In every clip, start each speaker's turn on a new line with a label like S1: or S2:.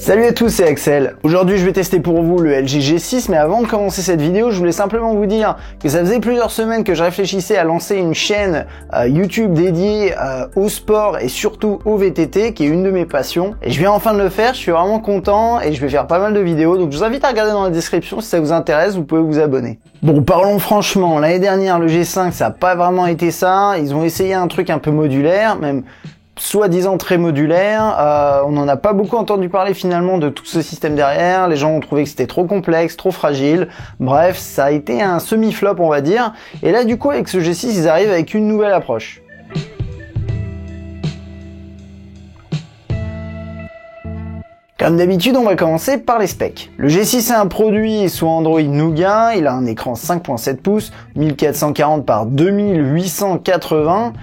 S1: Salut à tous, c'est Axel. Aujourd'hui je vais tester pour vous le LG G6, mais avant de commencer cette vidéo, je voulais simplement vous dire que ça faisait plusieurs semaines que je réfléchissais à lancer une chaîne YouTube dédiée au sport et surtout au VTT, qui est une de mes passions. Et je viens enfin de le faire, je suis vraiment content et je vais faire pas mal de vidéos, donc je vous invite à regarder dans la description si ça vous intéresse, vous pouvez vous abonner. Bon, parlons franchement, l'année dernière le G5 ça n'a pas vraiment été ça, ils ont essayé un truc un peu modulaire, même soi-disant très modulaire, on n'en a pas beaucoup entendu parler finalement de tout ce système derrière, les gens ont trouvé que c'était trop complexe, trop fragile, bref, ça a été un semi-flop on va dire, et là du coup avec ce G6 ils arrivent avec une nouvelle approche. Comme d'habitude, on va commencer par les specs. Le G6 est un produit sous Android Nougat, il a un écran 5.7 pouces, 1440 par 2880,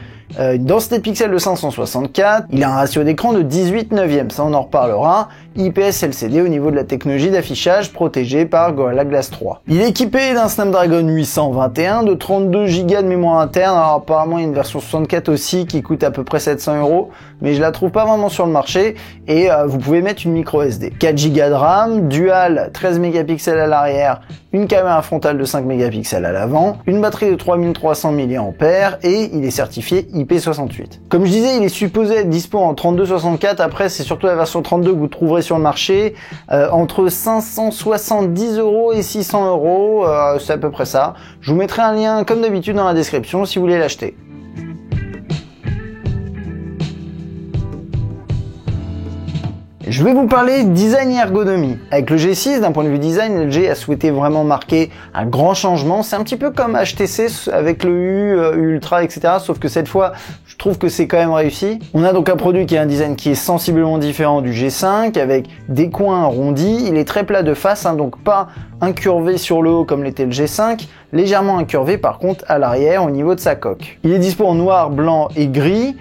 S1: une densité de pixels de 564, il a un ratio d'écran de 18/9, ça on en reparlera, IPS LCD au niveau de la technologie d'affichage protégée par Gorilla Glass 3. Il est équipé d'un Snapdragon 821 de 32 Go de mémoire interne, alors apparemment il y a une version 64 aussi qui coûte à peu près 700 €, mais je la trouve pas vraiment sur le marché, et vous pouvez mettre une micro SD. 4 Go de RAM, dual 13 mégapixels à l'arrière, une caméra frontale de 5 mégapixels à l'avant, une batterie de 3300 mAh et il est certifié IP68. Comme je disais, il est supposé être dispo en 32/64, après c'est surtout la version 32 que vous trouverez sur le marché, entre 570 € et 600 €, c'est à peu près ça. Je vous mettrai un lien comme d'habitude dans la description si vous voulez l'acheter. Je vais vous parler design et ergonomie. Avec le G6, d'un point de vue design, LG a souhaité vraiment marquer un grand changement. C'est un petit peu comme HTC avec le U, Ultra, etc. Sauf que cette fois, je trouve que c'est quand même réussi. On a donc un produit qui a un design qui est sensiblement différent du G5, avec des coins arrondis. Il est très plat de face, donc pas incurvé sur le haut comme l'était le G5, légèrement incurvé par contre à l'arrière au niveau de sa coque. Il est dispo en noir, blanc et gris.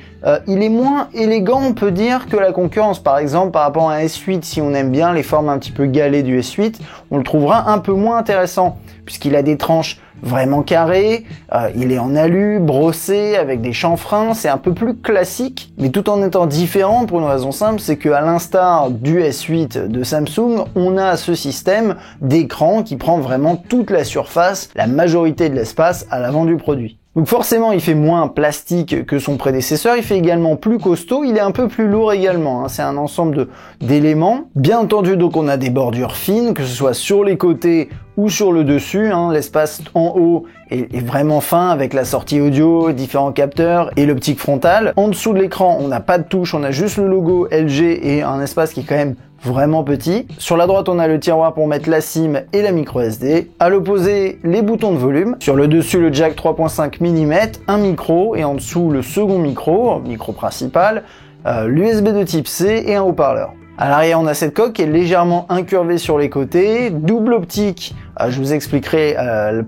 S1: Il est moins élégant on peut dire que la concurrence, par exemple par rapport à un S8, si on aime bien les formes un petit peu galées du S8, on le trouvera un peu moins intéressant puisqu'il a des tranches vraiment carré, il est en alu, brossé, avec des chanfreins, c'est un peu plus classique, mais tout en étant différent pour une raison simple, c'est qu'à l'instar du S8 de Samsung, on a ce système d'écran qui prend vraiment toute la surface, la majorité de l'espace à l'avant du produit. Donc forcément il fait moins plastique que son prédécesseur, il fait également plus costaud, il est un peu plus lourd également, c'est un ensemble d'éléments. Bien entendu donc on a des bordures fines, que ce soit sur les côtés ou sur le dessus, l'espace en haut est vraiment fin avec la sortie audio, différents capteurs et l'optique frontale. En dessous de l'écran on n'a pas de touche, on a juste le logo LG et un espace qui est quand même vraiment petit. Sur la droite on a le tiroir pour mettre la SIM et la micro SD. À l'opposé les boutons de volume. Sur le dessus le jack 3.5 mm, un micro et en dessous le second micro principal, l'USB de type C et un haut-parleur. À l'arrière on a cette coque qui est légèrement incurvée sur les côtés, double optique, je vous expliquerai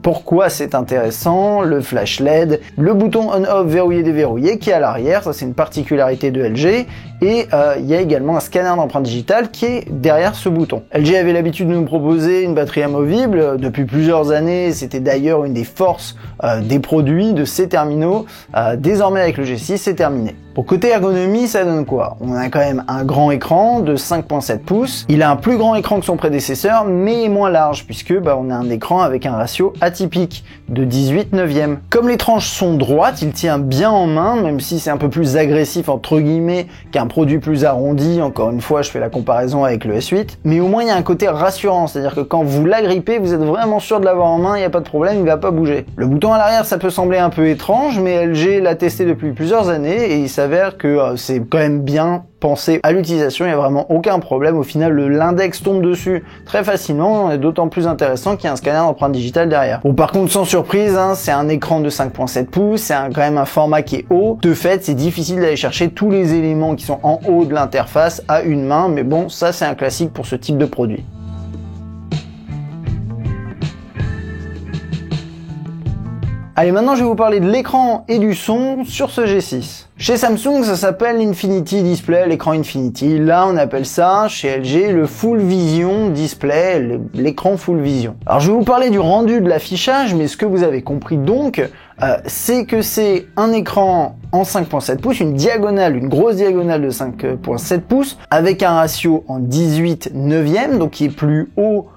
S1: pourquoi c'est intéressant, le flash LED, le bouton on-off verrouillé déverrouillé qui est à l'arrière, ça c'est une particularité de LG, et il y a également un scanner d'empreinte digitale qui est derrière ce bouton. LG avait l'habitude de nous proposer une batterie amovible depuis plusieurs années, c'était d'ailleurs une des forces des produits de ces terminaux, désormais avec le G6 c'est terminé. Pour côté ergonomie, ça donne quoi? On a quand même un grand écran de 5.7 pouces, il a un plus grand écran que son prédécesseur mais moins large puisque on a un écran avec un ratio atypique de 18/9. Comme les tranches sont droites, il tient bien en main, même si c'est un peu plus agressif entre guillemets qu'un produit plus arrondi, encore une fois je fais la comparaison avec le S8, mais au moins il y a un côté rassurant, c'est-à-dire que quand vous l'agrippez, vous êtes vraiment sûr de l'avoir en main, il n'y a pas de problème, il va pas bouger. Le bouton à l'arrière ça peut sembler un peu étrange, mais LG l'a testé depuis plusieurs années et il s'avère que c'est quand même bien pensé à l'utilisation, il n'y a vraiment aucun problème. Au final, l'index tombe dessus très facilement, et d'autant plus intéressant qu'il y a un scanner d'empreinte digitale derrière. Bon, par contre, sans surprise, c'est un écran de 5.7 pouces, c'est quand même un format qui est haut. De fait, c'est difficile d'aller chercher tous les éléments qui sont en haut de l'interface à une main, mais bon, ça c'est un classique pour ce type de produit. Allez, maintenant je vais vous parler de l'écran et du son sur ce G6. Chez Samsung, ça s'appelle l'Infinity Display, l'écran Infinity. Là, on appelle ça, chez LG, le Full Vision Display, l'écran Full Vision. Alors, je vais vous parler du rendu de l'affichage, mais ce que vous avez compris donc, c'est que c'est un écran en 5.7 pouces, une grosse diagonale de 5.7 pouces, avec un ratio en 18/9, donc qui est plus haut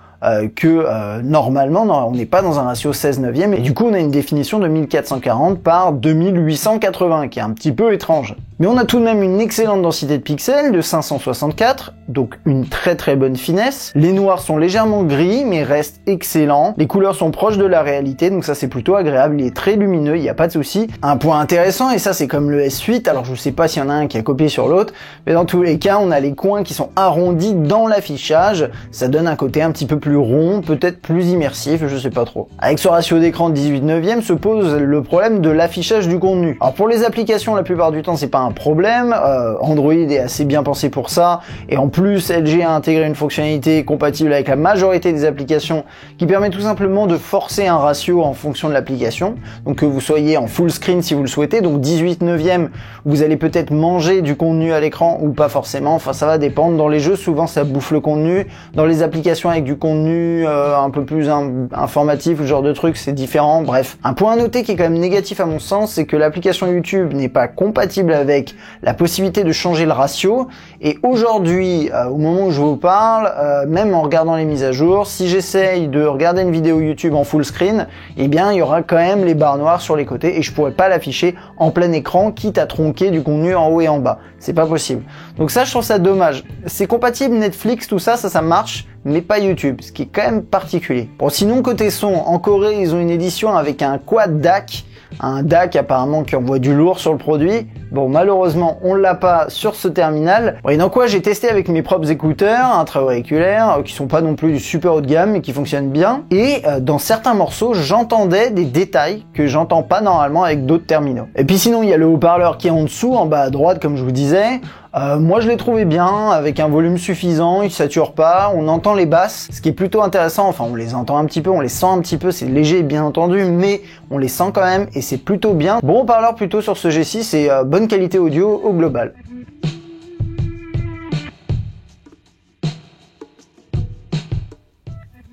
S1: que normalement, on n'est pas dans un ratio 16/9, et du coup on a une définition de 1440 par 2880, qui est un petit peu étrange. Mais on a tout de même une excellente densité de pixels de 564, donc une très très bonne finesse. Les noirs sont légèrement gris, mais restent excellents. Les couleurs sont proches de la réalité, donc ça c'est plutôt agréable. Il est très lumineux, il n'y a pas de souci. Un point intéressant, et ça c'est comme le S8, alors je sais pas s'il y en a un qui a copié sur l'autre, mais dans tous les cas, on a les coins qui sont arrondis dans l'affichage. Ça donne un côté un petit peu plus rond, peut-être plus immersif, je sais pas trop. Avec ce ratio d'écran de 18/9, se pose le problème de l'affichage du contenu. Alors pour les applications, la plupart du temps, c'est pas un problème. Android est assez bien pensé pour ça, et en plus LG a intégré une fonctionnalité compatible avec la majorité des applications qui permet tout simplement de forcer un ratio en fonction de l'application, donc que vous soyez en full screen si vous le souhaitez, donc 18/9, vous allez peut-être manger du contenu à l'écran ou pas forcément, enfin ça va dépendre. Dans les jeux, souvent ça bouffe le contenu. Dans les applications avec du contenu un peu plus informatif, ce genre de truc, c'est différent. Bref, un point à noter qui est quand même négatif à mon sens, c'est que l'application YouTube n'est pas compatible avec la possibilité de changer le ratio, et aujourd'hui, au moment où je vous parle, même en regardant les mises à jour, si j'essaye de regarder une vidéo YouTube en full screen, eh bien il y aura quand même les barres noires sur les côtés, et je pourrais pas l'afficher en plein écran, quitte à tronquer du contenu en haut et en bas. C'est pas possible. Donc ça, je trouve ça dommage. C'est compatible Netflix, tout ça, ça marche, mais pas YouTube, ce qui est quand même particulier. Bon, sinon côté son, en Corée, ils ont une édition avec un quad DAC, un DAC apparemment qui envoie du lourd sur le produit. Bon, malheureusement, on l'a pas sur ce terminal. Bon, et dans quoi j'ai testé avec mes propres écouteurs intra-auriculaires, qui sont pas non plus du super haut de gamme, mais qui fonctionnent bien. Et dans certains morceaux, j'entendais des détails que j'entends pas normalement avec d'autres terminaux. Et puis sinon, il y a le haut-parleur qui est en dessous, en bas à droite, comme je vous disais. Moi je l'ai trouvé bien, avec un volume suffisant, il sature pas, on entend les basses, ce qui est plutôt intéressant, enfin on les entend un petit peu, on les sent un petit peu, c'est léger bien entendu, mais on les sent quand même, et c'est plutôt bien. Bon haut-parleur plutôt sur ce G6, et bonne qualité audio au global.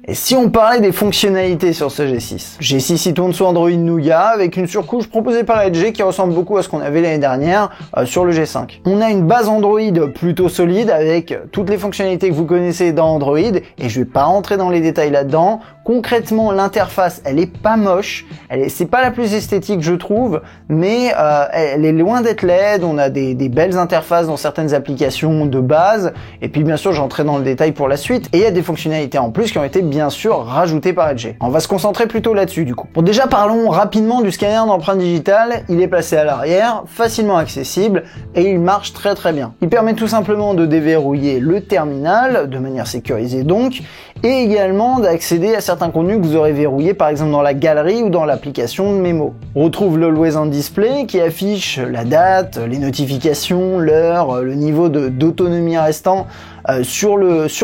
S1: Et si on parlait des fonctionnalités sur ce G6, G6 il tourne sous Android Nougat avec une surcouche proposée par LG qui ressemble beaucoup à ce qu'on avait l'année dernière sur le G5. On a une base Android plutôt solide avec toutes les fonctionnalités que vous connaissez dans Android, et je vais pas rentrer dans les détails là-dedans. Concrètement, l'interface, elle est pas moche, c'est pas la plus esthétique je trouve, mais elle est loin d'être laide. On a des belles interfaces dans certaines applications de base, et puis bien sûr j'entrerai dans le détail pour la suite, et il y a des fonctionnalités en plus qui ont été bien sûr rajoutées par LG. On va se concentrer plutôt là-dessus du coup. Bon, déjà parlons rapidement du scanner d'empreinte digitale. Il est placé à l'arrière, facilement accessible, et il marche très très bien. Il permet tout simplement de déverrouiller le terminal, de manière sécurisée donc, et également d'accéder à certains contenus que vous aurez verrouillés par exemple dans la galerie ou dans l'application de mémo. On retrouve le Always On Display qui affiche la date, les notifications, l'heure, le niveau d'autonomie restant sur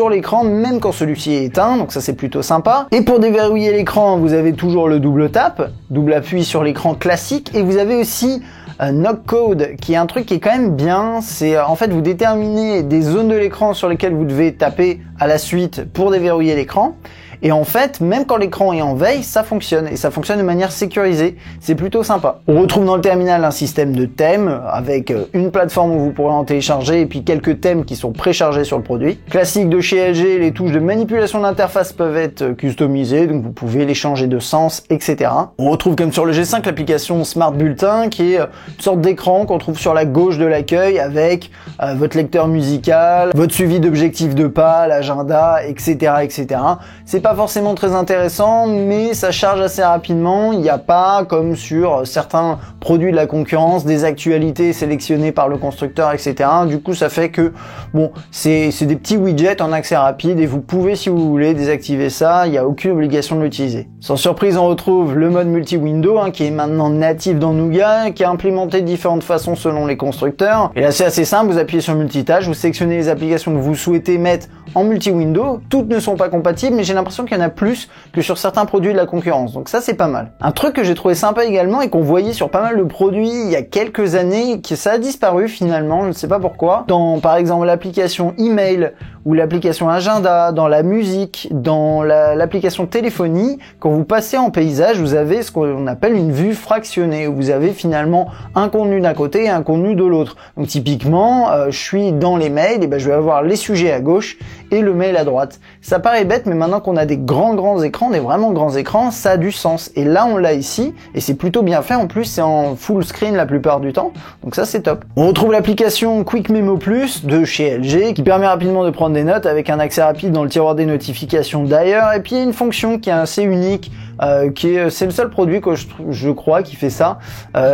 S1: l'écran même quand celui-ci est éteint, donc ça c'est plutôt sympa. Et pour déverrouiller l'écran, vous avez toujours le double tap, double appui sur l'écran classique, et vous avez aussi Knock Code, qui est un truc qui est quand même bien. C'est en fait vous déterminez des zones de l'écran sur lesquelles vous devez taper à la suite pour déverrouiller l'écran. Et en fait, même quand l'écran est en veille, ça fonctionne, et ça fonctionne de manière sécurisée. C'est plutôt sympa. On retrouve dans le terminal un système de thèmes avec une plateforme où vous pourrez en télécharger, et puis quelques thèmes qui sont préchargés sur le produit. Classique de chez LG, les touches de manipulation d'interface peuvent être customisées, donc vous pouvez les changer de sens, etc. On retrouve comme sur le G5 l'application Smart Bulletin, qui est une sorte d'écran qu'on trouve sur la gauche de l'accueil avec votre lecteur musical, votre suivi d'objectifs de pas, l'agenda, etc., etc. C'est pas forcément très intéressant, mais ça charge assez rapidement. Il n'y a pas, comme sur certains produits de la concurrence, des actualités sélectionnées par le constructeur, etc. Du coup, ça fait que, bon, c'est des petits widgets en accès rapide, et vous pouvez, si vous voulez, désactiver ça. Il n'y a aucune obligation de l'utiliser. Sans surprise, on retrouve le mode multi-window, qui est maintenant natif dans Nougat, qui est implémenté de différentes façons selon les constructeurs. Et là, c'est assez simple. Vous appuyez sur multitâche, vous sélectionnez les applications que vous souhaitez mettre en multi-window. Toutes ne sont pas compatibles, mais j'ai l'impression qu'il y en a plus que sur certains produits de la concurrence, donc ça c'est pas mal. Un truc que j'ai trouvé sympa également, et qu'on voyait sur pas mal de produits il y a quelques années, que ça a disparu finalement, je ne sais pas pourquoi. Dans par exemple l'application email ou l'application agenda, dans la musique, dans l'application téléphonie, quand vous passez en paysage, vous avez ce qu'on appelle une vue fractionnée, où vous avez finalement un contenu d'un côté et un contenu de l'autre. Donc typiquement, je suis dans les mails, et ben je vais avoir les sujets à gauche et le mail à droite. Ça paraît bête, mais maintenant qu'on a des grands écrans, des vraiment grands écrans, ça a du sens. Et là, on l'a ici, et c'est plutôt bien fait. En plus, c'est en full screen la plupart du temps, donc ça c'est top. On retrouve l'application Quick Memo Plus de chez LG, qui permet rapidement de prendre des notes avec un accès rapide dans le tiroir des notifications d'ailleurs. Et puis il y a une fonction qui est assez unique, c'est le seul produit que je crois qui fait ça,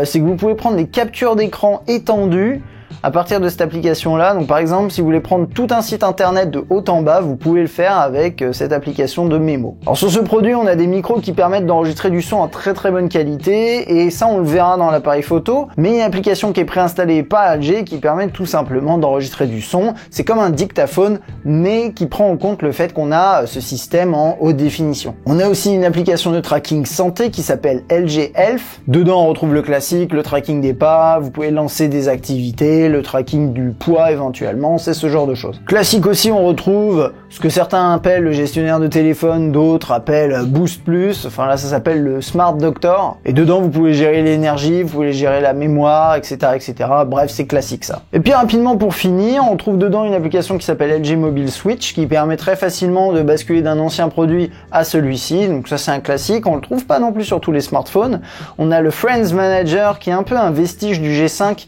S1: c'est que vous pouvez prendre des captures d'écran étendues à partir de cette application-là. Donc par exemple, si vous voulez prendre tout un site internet de haut en bas, vous pouvez le faire avec cette application de mémo. Alors sur ce produit, on a des micros qui permettent d'enregistrer du son en très bonne qualité, et ça on le verra dans l'appareil photo, mais il y a une application qui est préinstallée par LG qui permet tout simplement d'enregistrer du son. C'est comme un dictaphone, mais qui prend en compte le fait qu'on a ce système en haute définition. On a aussi une application de tracking santé qui s'appelle LG Health. Dedans on retrouve le classique, le tracking des pas, vous pouvez lancer des activités, le tracking du poids éventuellement, c'est ce genre de choses. Classique aussi, on retrouve ce que certains appellent le gestionnaire de téléphone, d'autres appellent Boost Plus, enfin là ça s'appelle le Smart Doctor, et dedans vous pouvez gérer l'énergie, vous pouvez gérer la mémoire, etc. Bref, c'est classique ça. Et puis rapidement pour finir, on trouve dedans une application qui s'appelle LG Mobile Switch, qui permet très facilement de basculer d'un ancien produit à celui-ci, donc ça c'est un classique, on le trouve pas non plus sur tous les smartphones. On a le Friends Manager qui est un peu un vestige du G5,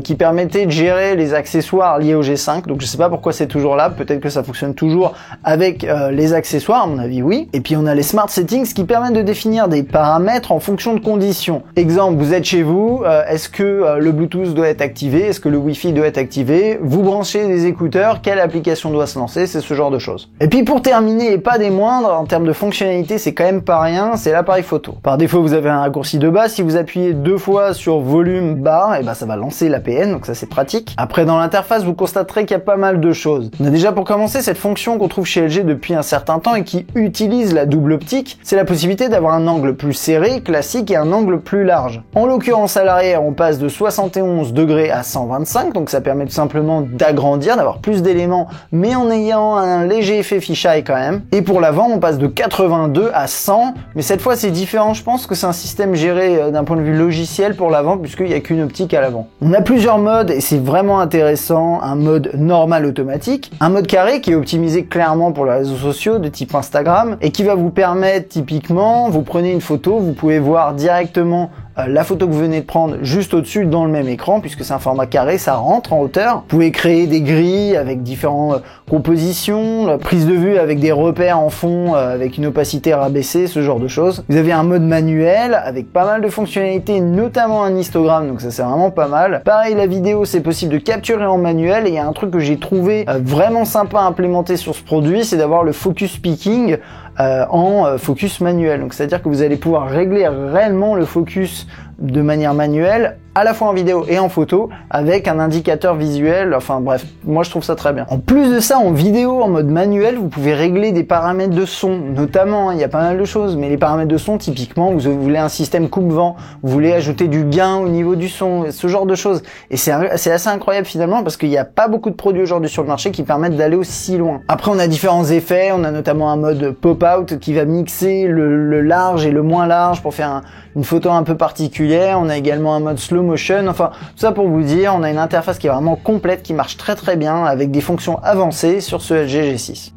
S1: qui permettait de gérer les accessoires liés au G5, donc je sais pas pourquoi c'est toujours là, peut-être que ça fonctionne toujours avec les accessoires, à mon avis oui. Et puis on a les Smart Settings qui permettent de définir des paramètres en fonction de conditions. Exemple, vous êtes chez vous, est-ce que le Bluetooth doit être activé, est-ce que le Wi-Fi doit être activé, vous branchez des écouteurs, quelle application doit se lancer, c'est ce genre de choses. Et puis pour terminer, et pas des moindres, en termes de fonctionnalité, c'est quand même pas rien, c'est l'appareil photo. Par défaut, vous avez un raccourci de base, si vous appuyez 2 fois sur volume bas, et ben ça va lancer l'APN, donc ça c'est pratique. Après dans l'interface, vous constaterez qu'il y a pas mal de choses. On a déjà pour commencer cette fonction qu'on trouve chez LG depuis un certain temps et qui utilise la double optique, c'est la possibilité d'avoir un angle plus serré, classique, et un angle plus large. En l'occurrence à l'arrière, on passe de 71 degrés à 125, donc ça permet tout simplement d'agrandir, d'avoir plus d'éléments, mais en ayant un léger effet fisheye quand même. Et pour l'avant, on passe de 82 à 100, mais cette fois c'est différent, je pense que c'est un système géré d'un point de vue logiciel pour l'avant, puisqu'il n'y a qu'une optique à l'avant. On a plusieurs modes et c'est vraiment intéressant, un mode normal automatique, un mode carré qui est optimisé clairement pour les réseaux sociaux de type Instagram et qui va vous permettre typiquement, vous prenez une photo, vous pouvez voir directement la photo que vous venez de prendre juste au-dessus dans le même écran, puisque c'est un format carré, ça rentre en hauteur. Vous pouvez créer des grilles avec différentes compositions, la prise de vue avec des repères en fond, avec une opacité rabaissée, ce genre de choses. Vous avez un mode manuel avec pas mal de fonctionnalités, notamment un histogramme, donc ça c'est vraiment pas mal. Pareil, la vidéo, c'est possible de capturer en manuel, et il y a un truc que j'ai trouvé vraiment sympa à implémenter sur ce produit, c'est d'avoir le focus picking en focus manuel. Donc c'est-à-dire que vous allez pouvoir régler réellement le focus de manière manuelle, à la fois en vidéo et en photo, avec un indicateur visuel, enfin bref, moi je trouve ça très bien. En plus de ça, en vidéo, en mode manuel, vous pouvez régler des paramètres de son, notamment, il y a pas mal de choses, mais les paramètres de son, typiquement, vous voulez un système coupe-vent, vous voulez ajouter du gain au niveau du son, ce genre de choses. Et c'est assez incroyable finalement, parce qu'il n'y a pas beaucoup de produits aujourd'hui sur le marché qui permettent d'aller aussi loin. Après, on a différents effets, on a notamment un mode pop-out qui va mixer le large et le moins large pour faire une photo un peu particulière. On a également un mode slow motion, enfin tout ça pour vous dire, on a une interface qui est vraiment complète, qui marche très bien avec des fonctions avancées sur ce LG G6.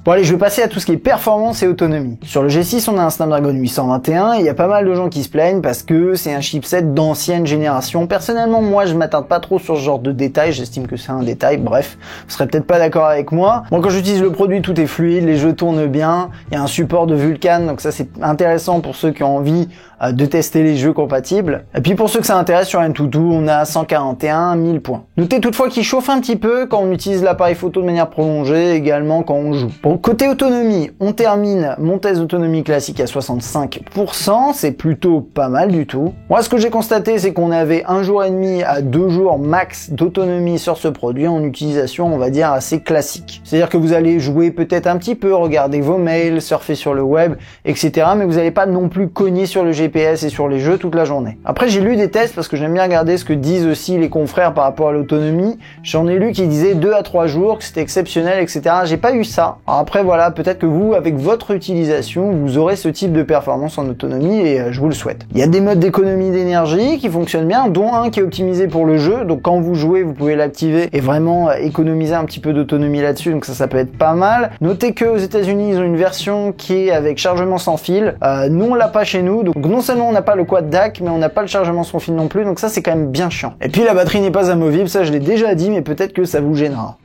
S1: Bon allez, je vais passer à tout ce qui est performance et autonomie. Sur le G6, on a un Snapdragon 821 et il y a pas mal de gens qui se plaignent parce que c'est un chipset d'ancienne génération. Personnellement, moi, je m'attarde pas trop sur ce genre de détails, j'estime que c'est un détail, bref, vous serez peut-être pas d'accord avec moi. Moi, quand j'utilise le produit, tout est fluide, les jeux tournent bien, il y a un support de Vulkan, donc ça c'est intéressant pour ceux qui ont envie de tester les jeux compatibles. Et puis pour ceux que ça intéresse, sur AnTuTu, on a 141 000 points. Notez toutefois qu'il chauffe un petit peu quand on utilise l'appareil photo de manière prolongée, également quand on joue. Pour Bon, côté autonomie, on termine mon test d'autonomie classique à 65%, c'est plutôt pas mal du tout. Moi, ce que j'ai constaté, c'est qu'on avait 1 jour et demi à 2 jours max d'autonomie sur ce produit en utilisation, on va dire, assez classique. C'est-à-dire que vous allez jouer peut-être un petit peu, regarder vos mails, surfer sur le web, etc. Mais vous n'allez pas non plus cogner sur le GPS et sur les jeux toute la journée. Après, j'ai lu des tests parce que j'aime bien regarder ce que disent aussi les confrères par rapport à l'autonomie. J'en ai lu qui disaient 2 à 3 jours, que c'était exceptionnel, etc. J'ai pas eu ça. Alors après, voilà, peut-être que vous, avec votre utilisation, vous aurez ce type de performance en autonomie et je vous le souhaite. Il y a des modes d'économie d'énergie qui fonctionnent bien, dont un qui est optimisé pour le jeu. Donc quand vous jouez, vous pouvez l'activer et vraiment économiser un petit peu d'autonomie là-dessus. Donc ça peut être pas mal. Notez qu'aux États-Unis, ils ont une version qui est avec chargement sans fil. Nous, on l'a pas chez nous. Donc non seulement on n'a pas le quad DAC, mais on n'a pas le chargement sans fil non plus. Donc ça, c'est quand même bien chiant. Et puis la batterie n'est pas amovible. Ça, je l'ai déjà dit, mais peut-être que ça vous gênera.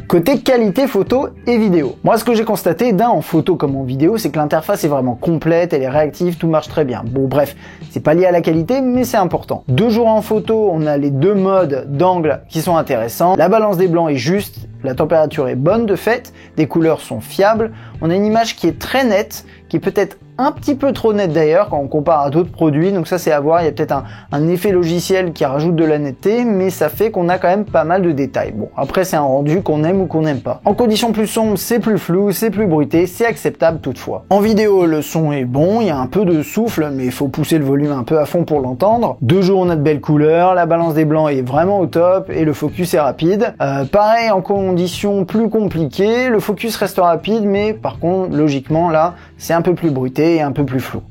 S1: Côté qualité photo et vidéo. Moi, ce que j'ai constaté en photo comme en vidéo, c'est que l'interface est vraiment complète, elle est réactive, tout marche très bien. Bon, bref, c'est pas lié à la qualité, mais c'est important. 2 jours en photo, on a les 2 modes d'angle qui sont intéressants. La balance des blancs est juste, la température est bonne de fait, des couleurs sont fiables. On a une image qui est très nette, qui est peut-être un petit peu trop nette d'ailleurs quand on compare à d'autres produits, donc ça c'est à voir, il y a peut-être un effet logiciel qui rajoute de la netteté, mais ça fait qu'on a quand même pas mal de détails. Bon, après c'est un rendu qu'on aime ou qu'on n'aime pas. En conditions plus sombres, c'est plus flou, c'est plus bruité, c'est acceptable toutefois. En vidéo, le son est bon, il y a un peu de souffle, mais il faut pousser le volume un peu à fond pour l'entendre. 2 jours, on a de belles couleurs, la balance des blancs est vraiment au top, et le focus est rapide. Pareil, en conditions plus compliquées, le focus reste rapide, mais par contre, logiquement, là, c'est un peu plus bruité et un peu plus flou.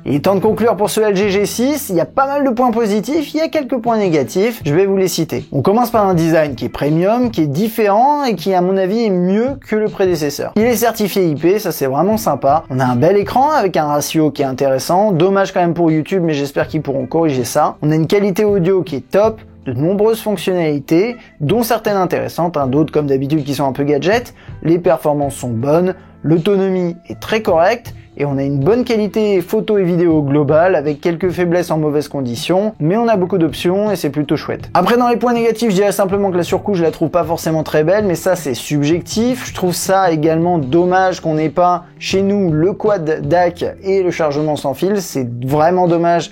S1: Il est temps de conclure pour ce LG G6, il y a pas mal de points positifs, il y a quelques points négatifs, je vais vous les citer. On commence par un design qui est premium, qui est différent et qui à mon avis est mieux que le prédécesseur. Il est certifié IP, ça c'est vraiment sympa. On a un bel écran avec un ratio qui est intéressant, dommage quand même pour YouTube mais j'espère qu'ils pourront corriger ça. On a une qualité audio qui est top, de nombreuses fonctionnalités, dont certaines intéressantes, d'autres comme d'habitude qui sont un peu gadgets, les performances sont bonnes, l'autonomie est très correcte, et on a une bonne qualité photo et vidéo globale avec quelques faiblesses en mauvaises conditions, mais on a beaucoup d'options et c'est plutôt chouette. Après dans les points négatifs, je dirais simplement que la surcouche je la trouve pas forcément très belle, mais ça c'est subjectif. Je trouve ça également dommage qu'on n'ait pas chez nous le quad DAC et le chargement sans fil, c'est vraiment dommage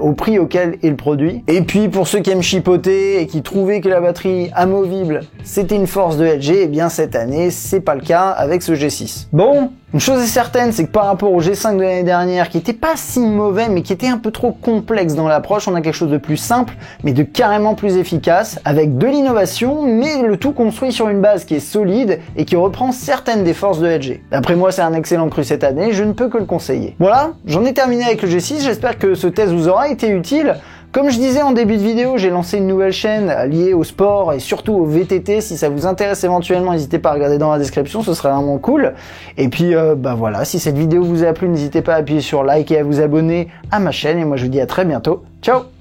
S1: au prix auquel est le produit. Et puis pour ceux qui aiment chipoter et qui trouvaient que la batterie amovible c'était une force de LG, eh bien cette année c'est pas le cas avec ce G6. Bon, une chose est certaine, c'est que par rapport au G5 de l'année dernière, qui était pas si mauvais, mais qui était un peu trop complexe dans l'approche, on a quelque chose de plus simple, mais de carrément plus efficace, avec de l'innovation, mais le tout construit sur une base qui est solide et qui reprend certaines des forces de LG. D'après moi, c'est un excellent cru cette année, je ne peux que le conseiller. Voilà, j'en ai terminé avec le G6, j'espère que ce test vous aura été utile. Comme je disais en début de vidéo, j'ai lancé une nouvelle chaîne liée au sport et surtout au VTT. Si ça vous intéresse éventuellement, n'hésitez pas à regarder dans la description, ce serait vraiment cool. Et puis voilà, si cette vidéo vous a plu, n'hésitez pas à appuyer sur like et à vous abonner à ma chaîne. Et moi je vous dis à très bientôt. Ciao!